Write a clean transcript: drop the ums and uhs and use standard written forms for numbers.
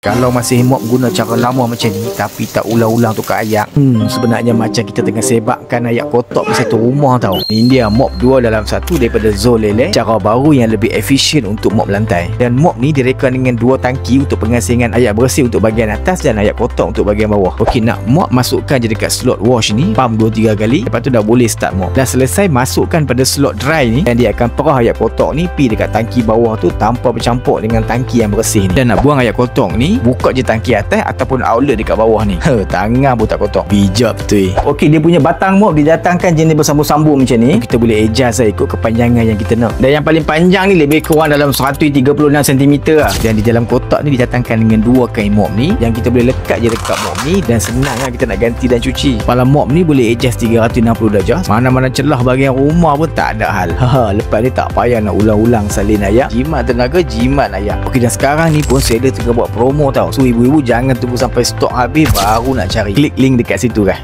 Kalau masih mop guna cara lama macam ni tapi tak ulang-ulang tukar ayak, sebenarnya macam kita tengah sebabkan ayak kotak di satu rumah tau. Ini dia mop 2 dalam 1 daripada Zolele, cara baru yang lebih efisien untuk mop lantai. Dan mop ni direkam dengan 2 tangki untuk pengasingan ayak bersih untuk bahagian atas dan ayak kotak untuk bahagian bawah. Okey, nak mop masukkan je dekat slot wash ni, pump 2-3 kali, lepas tu dah boleh start mop. Dah selesai masukkan pada slot dry ni dan dia akan perah ayak kotak ni pergi dekat tangki bawah tu tanpa bercampur dengan tangki yang bersih ni. Dan nak buang ayak kotak ni, buka je tangki atas ataupun outlet dekat bawah ni. Tangan pun tak kotak. Bijak betul. Okey, dia punya batang mop didatangkan jenis bersambung-sambung macam ni. Kita boleh adjust lah ikut kepanjangan yang kita nak. Dan yang paling panjang ni lebih kurang dalam 136 cm lah. Dan di dalam kotak ni didatangkan dengan 2 kain mop ni yang kita boleh lekat je dekat mop ni dan senang lah kita nak ganti dan cuci. Kepala mop ni boleh adjust 360 darjah. Mana-mana celah bahagian rumah pun tak ada hal. Lepas ni tak payah nak ulang-ulang salin ayak. Jimat tenaga, jimat ayak. Okey, dan sekarang ni pun seller tengah buat promo tau. So ibu-ibu jangan tunggu sampai stok habis baru nak cari. Klik link dekat situ kan.